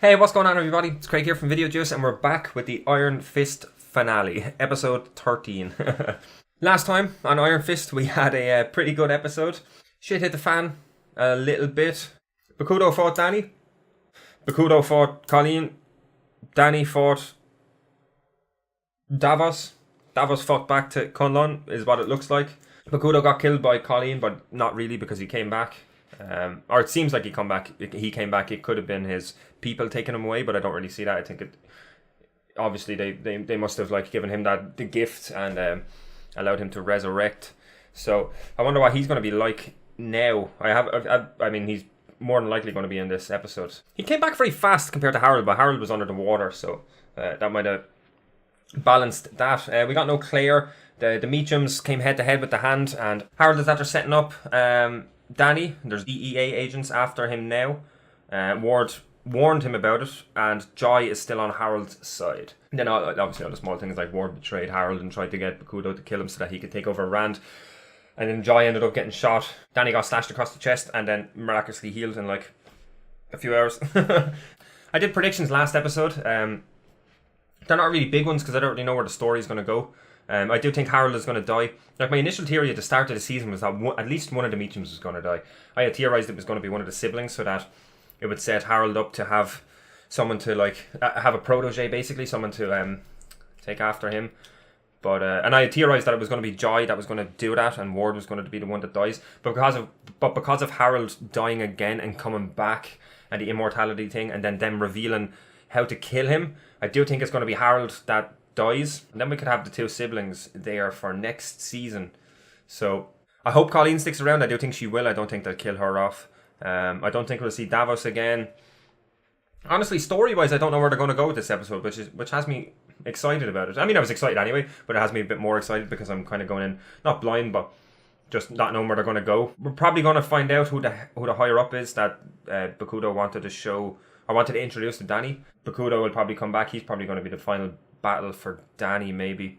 Hey, what's going on, everybody? It's Craig here from Video Juice, and we're back with the Iron Fist finale, episode 13. Last time on Iron Fist, we had a pretty good episode. Shit hit the fan a little bit. Bakudo fought Danny. Bakudo fought Colleen. Danny fought Davos. Davos fought back to Kunlun, is what it looks like. Bakudo got killed by Colleen, but not really because he came back. Or it seems like he came back. It could have been his people taking him away, but I don't really see that. I think it. Obviously, they must have like given him the gift and allowed him to resurrect. So I wonder what he's going to be like now. I mean, he's more than likely going to be in this episode. He came back very fast compared to Harold, but Harold was under the water, so that might have balanced that. We got no Claire. The Meachums came head to head with the Hand, and Harold is after setting up Danny. There's DEA agents after him now. Ward warned him about it, and Joy is still on Harold's side. And then obviously all the small things like Ward betrayed Harold and tried to get Bakudo to kill him so that he could take over Rand. And then Joy ended up getting shot. Danny got slashed across the chest and then miraculously healed in like a few hours. I did predictions last episode. They're not really big ones because I don't really know where the story is going to go. I do think Harold is going to die. Like, my initial theory at the start of the season was that at least one of the Meachums was going to die. I had theorized it was going to be one of the siblings so that it would set Harold up to have someone to like have a protege, basically someone to take after him. But and I had theorized that it was going to be Joy that was going to do that, and Ward was going to be the one that dies. But because of Harold dying again and coming back, and the immortality thing, and then them revealing how to kill him, I do think it's going to be Harold that dies, and then we could have the two siblings there for next season. So I hope Colleen sticks around. I do think she will. I don't think they'll kill her off. I don't think we'll see Davos again. Honestly, story-wise, I don't know where they're going to go with this episode, which has me excited about it. I mean, I was excited anyway, but it has me a bit more excited because I'm kind of going in, not blind, but just not knowing where they're going to go. We're probably going to find out who the higher up is that Bakudo wanted to show. I wanted to introduce to Danny. Bakudo will probably come back. He's probably going to be the final battle for Danny, maybe.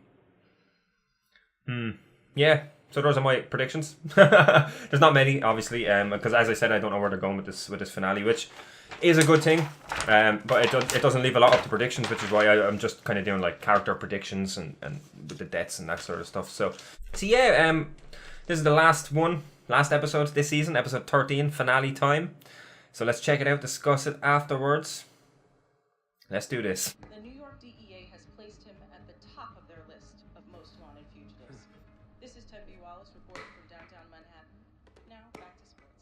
Yeah, so those are my predictions. There's not many, obviously, because as I said, I don't know where they're going with this finale, which is a good thing. But it doesn't leave a lot up to predictions, which is why I'm just kind of doing like character predictions and with the deaths and that sort of stuff. So yeah, this is the last episode this season, episode 13, finale time. So let's check it out, discuss it afterwards. Let's do this. The New York DEA has placed him at the top of their list of most wanted fugitives. This is Ted B. Wallace reporting from downtown Manhattan. Now, back to sports.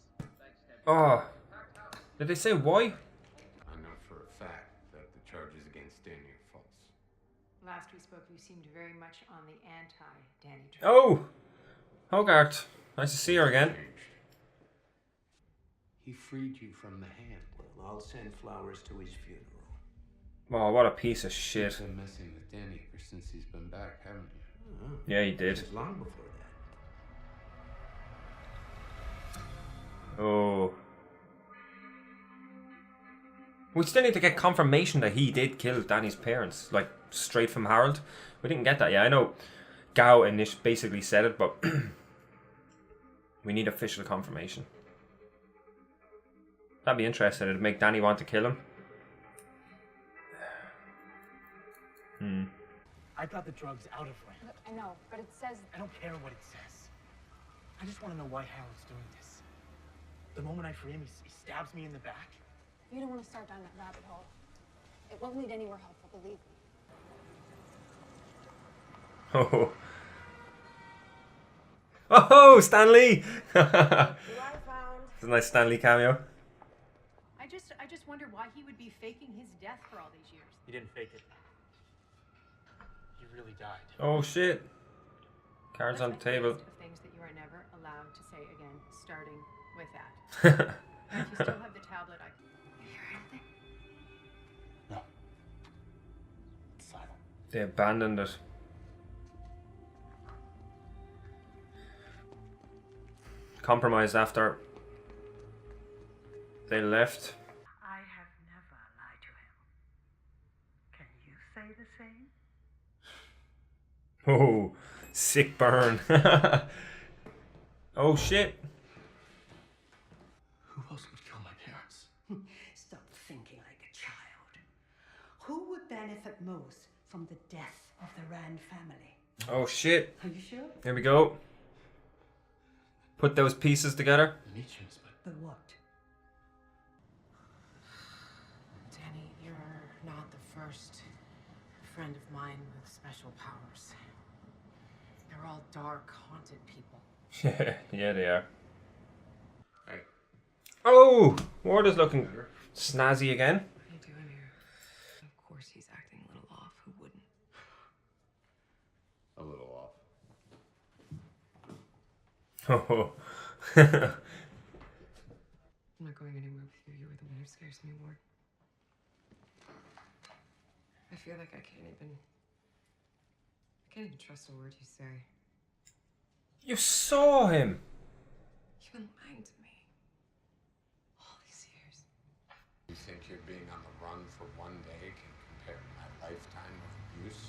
Oh, did they say why? I know for a fact that the charges against Danny are false. Last we spoke, you seemed very much on the anti-Danny train. Oh, Hogarth. Nice to see her again. He freed you from the Hand. Well, I'll send flowers to his funeral. Oh, what a piece of shit. You've been messing with Danny ever since he's been back, haven't you? Yeah, he did. It was long before that. Oh. We still need to get confirmation that he did kill Danny's parents, like straight from Harold. We didn't get that yet. I know Gao and Nish basically said it, but we need official confirmation. That'd be interesting. It'd make Danny want to kill him. I got the drugs out of Rand. Look, I know, but it says... I don't care what it says. I just want to know why Harold's doing this. The moment I free him, he stabs me in the back. You don't want to start down that rabbit hole. It won't lead anywhere helpful, believe me. Oh, Stan Lee! You are found. It's a nice Stan Lee cameo. I just wonder why he would be faking his death for all these years. He didn't fake it. He really died. Oh shit. Cards on the That's my table. list of things that you are never allowed to say again, starting with that. And if you still have the tablet, You hear anything? No. It's silent. They abandoned it. Compromised after they left. I have never lied to him. Can you say the same? Oh, sick burn. Oh shit. Who else would kill my parents? Stop thinking like a child. benefit most from the death of the Rand family. Oh shit. Are you sure? Here we go. Put those pieces together. But what? Danny, you're not the first friend of mine with special powers. They're all dark, haunted people. Yeah, they are. Hey, Oh, Ward is looking snazzy again. What are you doing here? Of course he's acting a little off. Who wouldn't? a little off. Oh. I'm not going anywhere with you. You are the one who scares me, Ward. I feel like I can't even trust a word you say. You saw him. You've been lying to me all these years. You think your being on the run for one day can compare to my lifetime of abuse?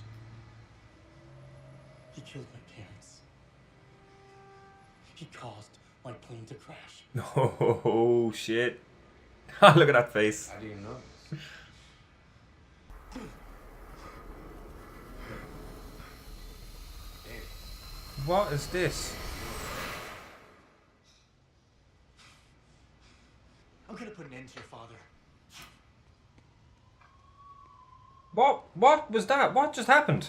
He killed my parents. He caused my plane to crash. Oh shit. Look at that face. How do you know this? Danny, What is this? I'm gonna put an end to your father. What was that? What just happened?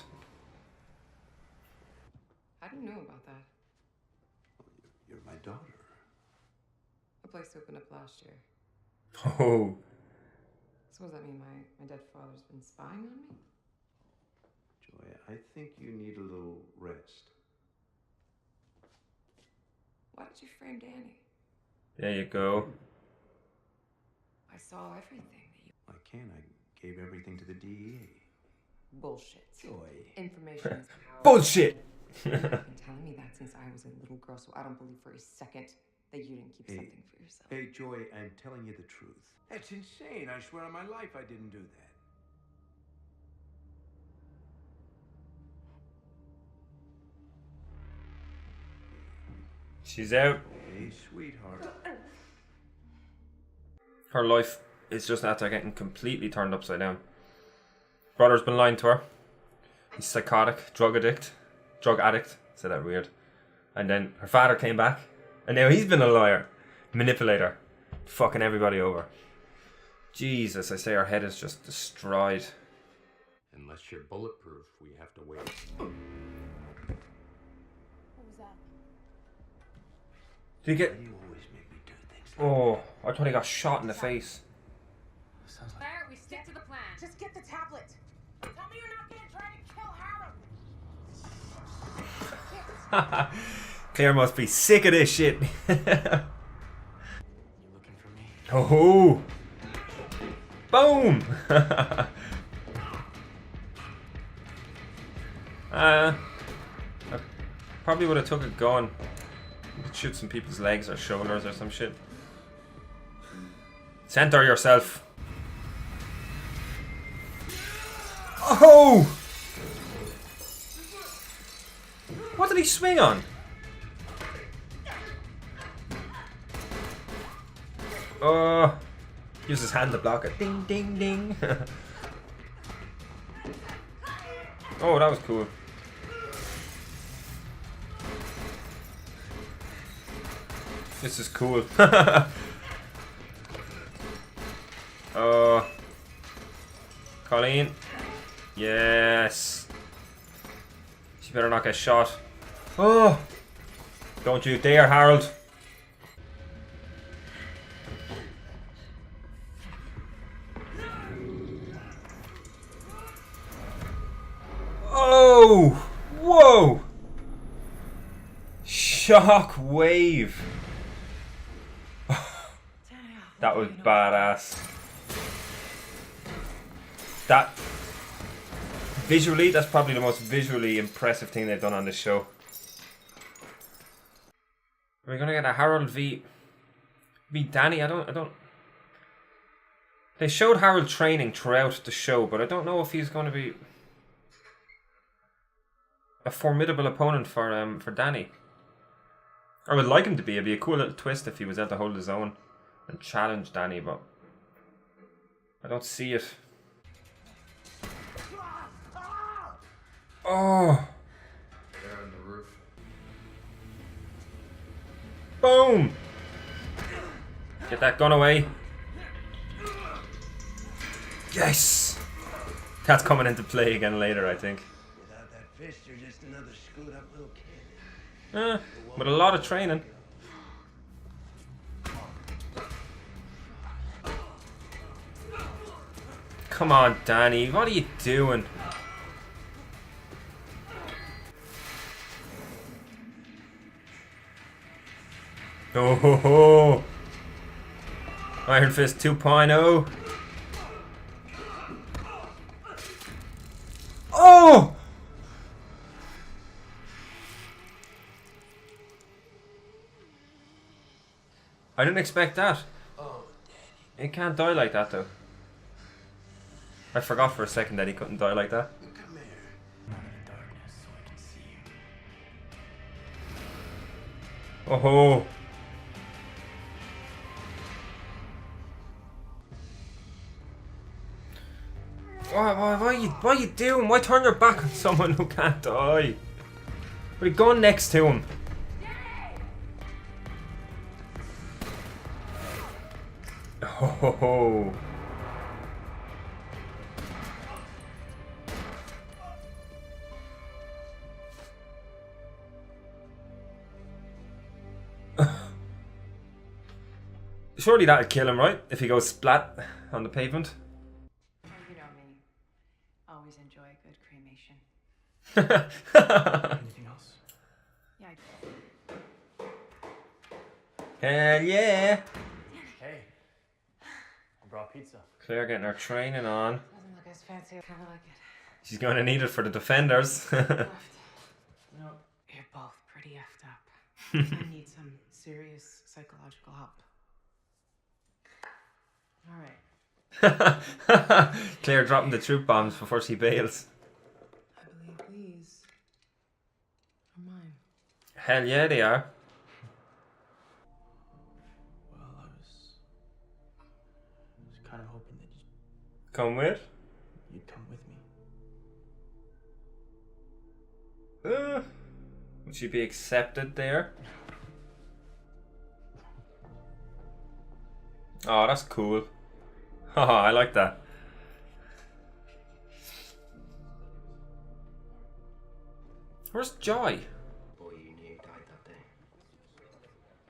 How do you know about that? You're my daughter. A place opened up last year. Oh. So what does that mean? My dead father's been spying on me? Joy, I think you need a little rest. Why did you frame Danny? There you go. I saw everything that you... I can. I gave everything to the DEA. Bullshit. Joy. Information is power. Bullshit. You've been telling me that since I was a little girl, so I don't believe for a second that you didn't keep Hey. something for yourself. Hey, Joy, I'm telling you the truth. That's insane. I swear on my life I didn't do that. She's out. Hey, sweetheart. Her life is just after getting completely turned upside down. Brother's been lying to her. He's psychotic, drug addict. Said that weird. And then her father came back. And now he's been a liar. Manipulator. Fucking everybody over. Jesus, I say her head is just destroyed. unless you're bulletproof, we have to wait. What was that? Did he get... You always make me do things. Oh, I thought he got shot in the face. Sounds like Claire, we stick to the plan. just get the tablet. Tell me you're not gonna try to kill Harold. Claire must be sick of this shit. You looking for me? Oh, boom. I probably would have took a gun. Shoot some people's legs or shoulders or some shit. Center yourself. Oh! What did he swing on? Use his hand to block it. Ding, ding, ding. Oh, that was cool. This is cool. Colleen. Yes. She better not get shot. Oh. Don't you dare, Harold. Oh. Whoa. Shock wave. That was badass. That visually, that's probably the most visually impressive thing they've done on this show. We're gonna get a Harold v Danny. I don't. They showed Harold training throughout the show, but I don't know if he's going to be a formidable opponent for Danny. I would like him to be. It'd be a cool little twist if he was able to hold his own and challenge Danny, but I don't see it. Oh. There on the roof. Boom. Get that gun away. Yes. That's coming into play again later, I think. Without that fist, you're just another screwed up little kid. With a lot of training. Come on, Danny. What are you doing? Oh ho ho! Iron Fist 2.0. Oh! I didn't expect that. He can't die like that though. I forgot for a second that he couldn't die like that. Come here. Out of the darkness so I can see you. Oh ho! What are you doing? Why turn your back on someone who can't die? Put a gun next to him. Ho ho ho. Surely that'd kill him, right? If he goes splat on the pavement. Oh, you know me. Always enjoy a good cremation. Anything else? Yeah, Hell yeah! Hey, I brought pizza. Claire getting her training on. doesn't look as fancy. Kind of like it. She's going to need it for the defenders. You know, you're both pretty effed up. I need some serious psychological help. All right. Claire dropping the troop bombs before she bails. I believe these are mine. Hell yeah, they are. Well, I was kind of hoping that Come with? you'd come with me. Would she be accepted there? Oh, that's cool. Haha, I like that. Where's Joy? Boy you knew died that day.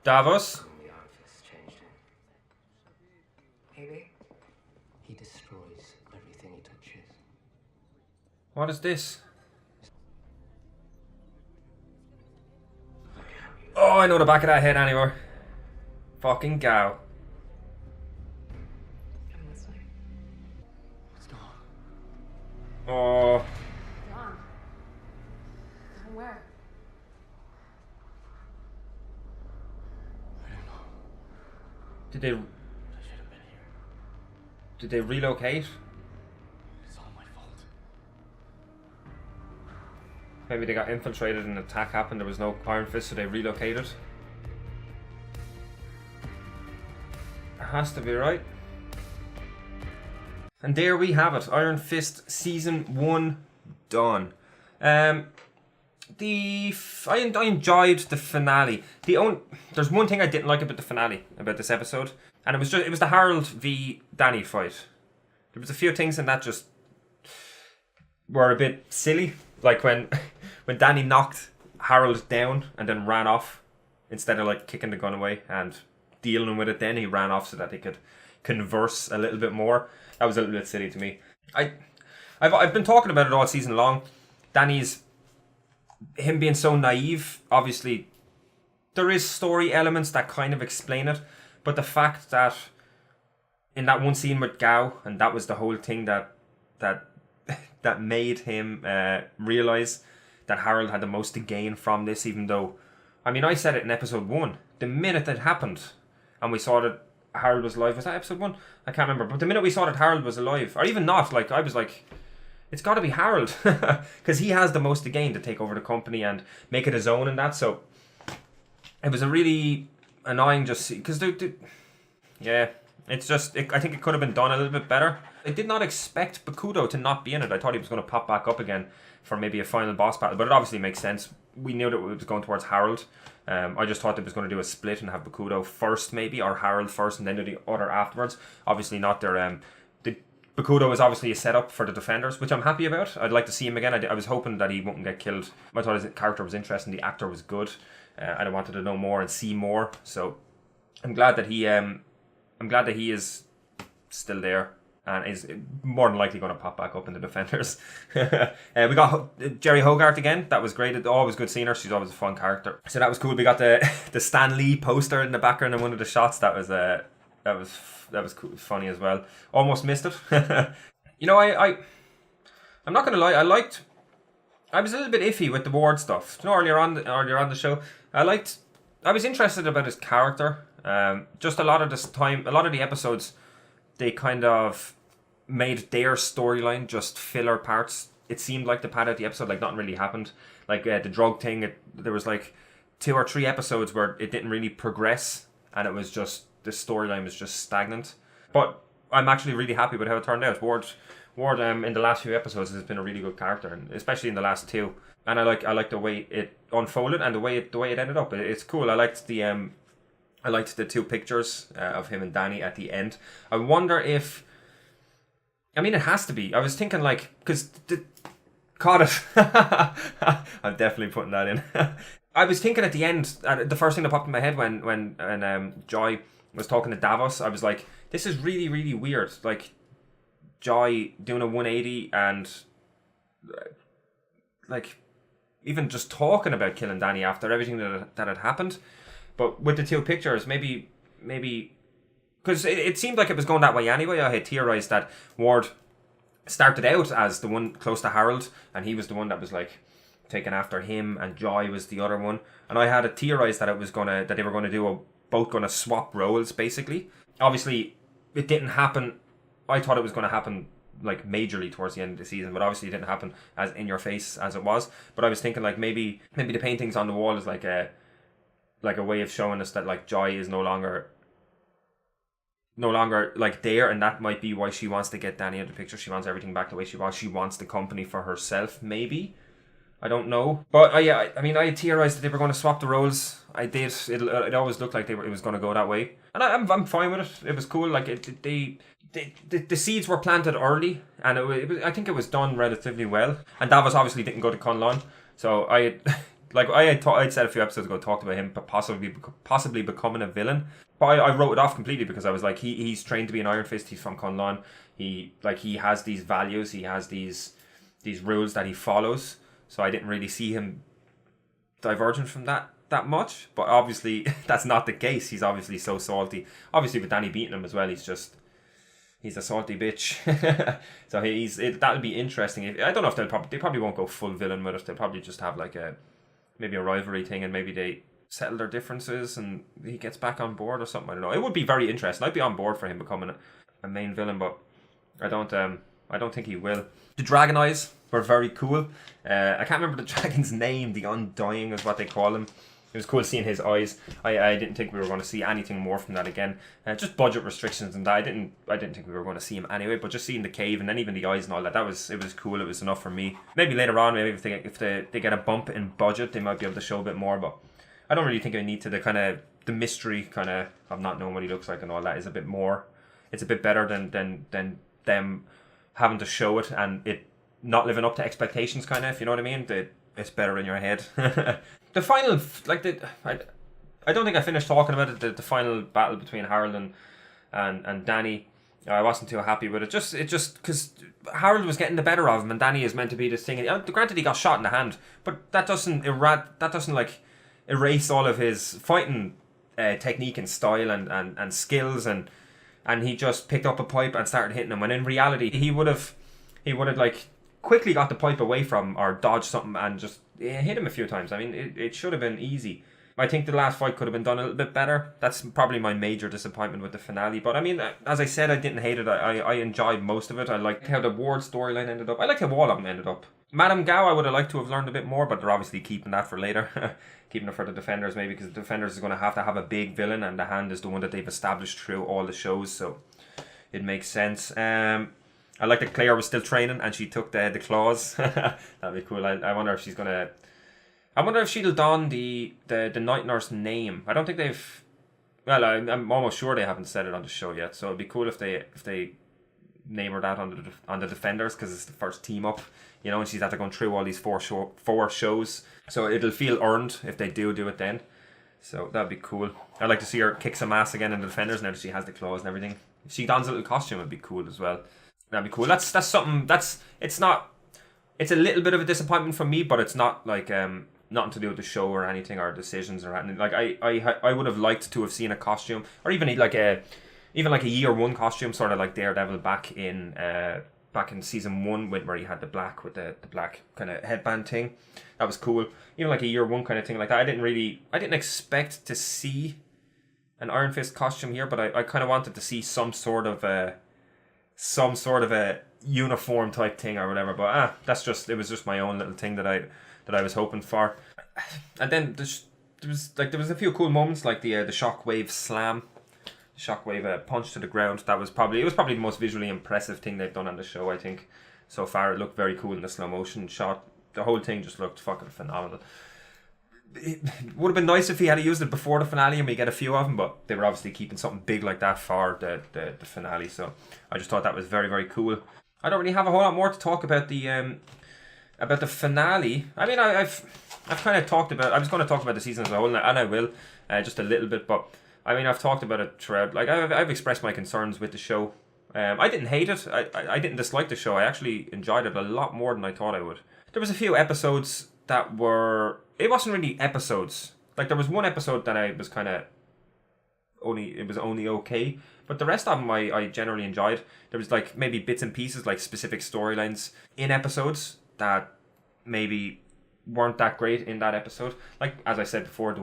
Davos? And the Iron Fist changed him. Maybe. He destroys everything he touches. What is this? Oh, I know the back of that head anywhere. Fucking Gao. I'm listening. What's going on? Oh. John. John, where? I don't know. Did they I should have been here. did they relocate? It's all my fault. Maybe they got infiltrated and an attack happened, there was no Iron Fist, so they relocated. It has to be right. And there we have it. Iron Fist Season 1 done. I enjoyed the finale. There's one thing I didn't like about the finale, about this episode, and it was the Harold v Danny fight. There was a few things in that just were a bit silly. Like when Danny knocked Harold down and then ran off, instead of like kicking the gun away and dealing with it, then he ran off so that they could converse a little bit more. That was a little bit silly to me. I've been talking about it all season long. Him being so naive. Obviously, there is story elements that kind of explain it, but the fact that in that one scene with Gao, and that was the whole thing that made him realize that Harold had the most to gain from this, even though, I mean, I said it in episode 1. The minute that happened, and we saw that Harold was alive, was that episode 1? I can't remember. But the minute we saw that Harold was alive, or even not, like, I was like, it's got to be Harold, because he has the most to gain to take over the company and make it his own and that. So it was a really annoying just because yeah, It's just, I think it could have been done a little bit better. I did not expect Bakudo to not be in it. I thought he was going to pop back up again for maybe a final boss battle, but it obviously makes sense. We knew that it was going towards Harold. I just thought they was going to do a split and have Bakudo first maybe, or Harold first and then do the other afterwards. Obviously not their... Bakudo is obviously a setup for the Defenders, which I'm happy about. I'd like to see him again. I was hoping that he wouldn't get killed. I thought his character was interesting. The actor was good. And I wanted to know more and see more. So I'm glad that he is still there and is more than likely going to pop back up in the Defenders. We got Jerry Hogarth again. That was great. It's always good seeing her. She's always a fun character. So that was cool. We got the Stan Lee poster in the background in one of the shots. That was cool, funny as well. Almost missed it. You know, I'm not gonna lie. I was a little bit iffy with the Ward stuff. You know, earlier on the show, I was interested about his character. Just a lot of the episodes, they kind of made their storyline just filler parts. It seemed like to pad out the episode, like nothing really happened. Like the drug thing, there was like 2 or 3 episodes where it didn't really progress, and it was just, the storyline was just stagnant. But I'm actually really happy with how it turned out. Ward in the last few episodes has been a really good character, and especially in the last 2. And I like the way it unfolded and the way it ended up. It's cool. I liked the 2 pictures of him and Danny at the end. I wonder if, I mean, it has to be. I was thinking like, because caught it. I'm definitely putting that in. I was thinking at the end, the first thing that popped in my head when Joy was talking to Davos, I was like, this is really, really weird. Like, Joy doing a 180 and like even just talking about killing Danny after everything that had happened. But with the 2 pictures, maybe because it seemed like it was going that way anyway. I had theorized that Ward started out as the one close to Harold, and he was the one that was like taken after him, and Joy was the other one. And I had theorized that they were gonna both gonna swap roles basically. Obviously, it didn't happen. I thought it was gonna happen like majorly towards the end of the season, but obviously it didn't happen as in your face as it was. But I was thinking like maybe the paintings on the wall is like a way of showing us that like Joy is no longer like there, and that might be why she wants to get Danny out of the picture. She wants everything back the way she was. She wants the company for herself, maybe. I don't know. But I mean, I theorized that they were going to swap the roles. I did. It always looked like it was going to go that way, and I'm fine with it. It was cool. Like the seeds were planted early, and I think it was done relatively well. And Davos obviously didn't go to Kunlun, so I'd said a few episodes ago, talked about him possibly becoming a villain. But I wrote it off completely because I was like, he's trained to be an Iron Fist. He's from Kunlun. He has these values. He has these rules that he follows. So I didn't really see him divergent from that much. But obviously that's not the case. He's obviously so salty. Obviously with Danny beating him as well, he's a salty bitch. So that'll be interesting. I don't know if they probably won't go full villain with it. They'll probably just have like maybe a rivalry thing, and maybe they settle their differences and he gets back on board or something. I don't know. It would be very interesting. I'd be on board for him becoming a main villain, but I don't think he will. The Dragon Eyes were very cool. I can't remember the dragon's name. The Undying is what they call him. It was cool seeing his eyes. I didn't think we were going to see anything more from that again. Just budget restrictions and that. I didn't think we were going to see him anyway. But just seeing the cave and then even the eyes and all that, it was cool. It was enough for me. Maybe later on, maybe if they get a bump in budget, they might be able to show a bit more. But I don't really think I need to. The mystery kind of not knowing what he looks like and all that is a bit more. It's a bit better than them having to show it and it not living up to expectations, kind of, if you know what I mean. It's better in your head. The final, I don't think I finished talking about it. The final battle between Harold and Danny, I wasn't too happy with it. Just because Harold was getting the better of him, and Danny is meant to be this thing. Granted, he got shot in the hand, but that doesn't erase all of his fighting technique and style and skills, and he just picked up a pipe and started hitting him. When in reality, he would have like quickly got the pipe away from or dodged something and just hit him a few times. I mean, it should have been easy. I think the last fight could have been done a little bit better. That's probably my major disappointment with the finale. But I mean, as I said, I didn't hate it. I enjoyed most of it. I liked how the Ward storyline ended up. I liked how all of them ended up. Madame Gao, I would have liked to have learned a bit more, but they're obviously keeping that for later. Keeping it for the Defenders maybe, because the Defenders is going to have a big villain, and the Hand is the one that they've established through all the shows, so it makes sense. I like that Claire was still training and she took the claws. That'd be cool. I wonder if she's going to... I wonder if she'll don the Night Nurse name. I don't think they've... Well, I'm almost sure they haven't said it on the show yet, so it'd be cool if they name her that on the Defenders, because it's the first team up, you know, and she's after going through all these four shows, so it'll feel earned if they do it then. So that'd be cool. I'd like to see her kick some ass again in the Defenders now that she has the claws and everything. If she dons a little costume, it'd be cool as well. That'd be cool. That's something. It's a little bit of a disappointment for me, but it's not like nothing to do with the show or anything, or decisions or anything. Like I would have liked to have seen a costume, or even like a year one costume, sort of like Daredevil back in season 1, where he had the black with the black kind of headband thing. That was cool. Even like a year one kind of thing like that. I didn't expect to see an Iron Fist costume here, but I kind of wanted to see some sort of a uniform type thing or whatever. But it was just my own little thing that I was hoping for. And then there was a few cool moments, like the Shockwave slam. Shockwave punch to the ground. It was probably the most visually impressive thing they've done on the show, I think. So far, it looked very cool in the slow motion shot. The whole thing just looked fucking phenomenal. It would have been nice if he had used it before the finale and we get a few of them, but they were obviously keeping something big like that for the finale. So I just thought that was very, very cool. I don't really have a whole lot more to talk about the finale. I mean, I've kind of talked about. I was going to talk about the season as a whole, and I will just a little bit, but. I mean, I've talked about it throughout. Like, I've expressed my concerns with the show. I didn't hate it. I didn't dislike the show. I actually enjoyed it a lot more than I thought I would. There was a few episodes that were... It wasn't really episodes. Like, there was one episode that I was kind of... It was only okay. But the rest of them I generally enjoyed. There was, like, maybe bits and pieces, like specific storylines in episodes that maybe... weren't that great in that episode. Like, as I said before, the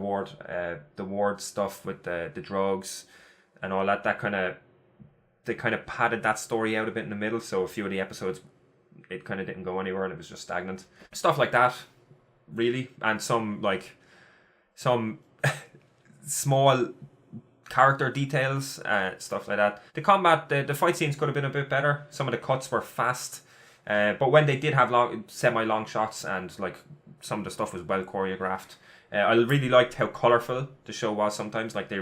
ward stuff with the drugs and all that they kind of padded that story out a bit in the middle, so a few of the episodes it kind of didn't go anywhere and it was just stagnant. Stuff like that, really. And some small character details, stuff like that. The combat, the fight scenes could have been a bit better. Some of the cuts were fast, but when they did have semi-long shots and like some of the stuff was well choreographed. I really liked how colourful the show was sometimes. Like they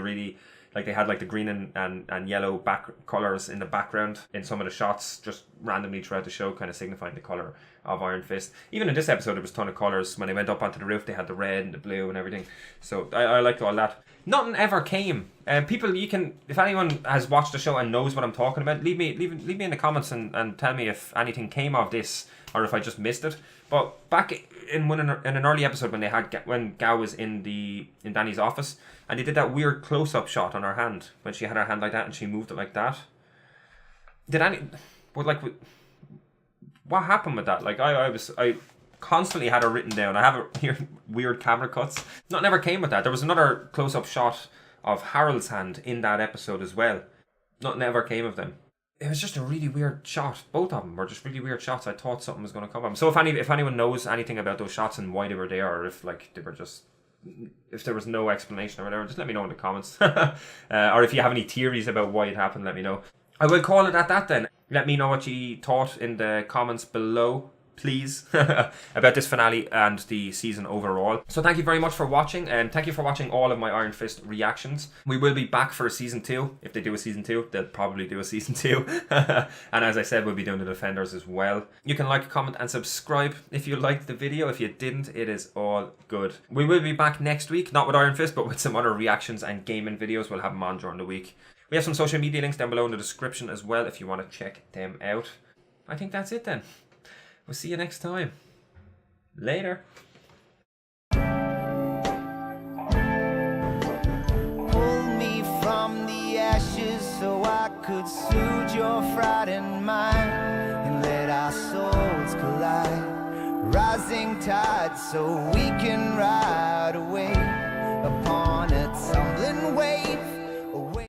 had like the green and yellow back colours in the background in some of the shots, just randomly throughout the show, kind of signifying the colour of Iron Fist. Even in this episode, there was a ton of colours. When they went up onto the roof, they had the red and the blue and everything. So I liked all that. Nothing ever came. People, if anyone has watched the show and knows what I'm talking about, leave me in the comments and tell me if anything came of this or if I just missed it. But back in an early episode when Gao was in Danny's office, and they did that weird close-up shot on her hand when she had her hand like that and she moved it like that. What happened with that? Like I constantly had her written down. I have it here, weird camera cuts. Nothing ever came with that. There was another close-up shot of Harold's hand in that episode as well. Nothing ever came of them. It was just a really weird shot. Both of them were just really weird shots. I thought something was going to come of them. So if anyone knows anything about those shots and why they were there, or if like they were just, if there was no explanation or whatever, just let me know in the comments. Or if you have any theories about why it happened, let me know. I will call it at that then. Let me know what you thought in the comments below, please, about this finale and the season overall. So thank you very much for watching, and thank you for watching all of my Iron Fist reactions. We will be back for a season 2. If they do a season 2, they'll probably do a season 2. And as I said, we'll be doing the Defenders as well. You can like, comment and subscribe if you liked the video. If you didn't, it is all good. We will be back next week, not with Iron Fist, but with some other reactions and gaming videos. We'll have them on during the week. We have some social media links down below in the description as well if you want to check them out. I think that's it then. We'll see you next time. Later. Pull me from the ashes so I could soothe your frightened mind and let our souls collide. Rising tide so we can ride away upon a tumbling wave.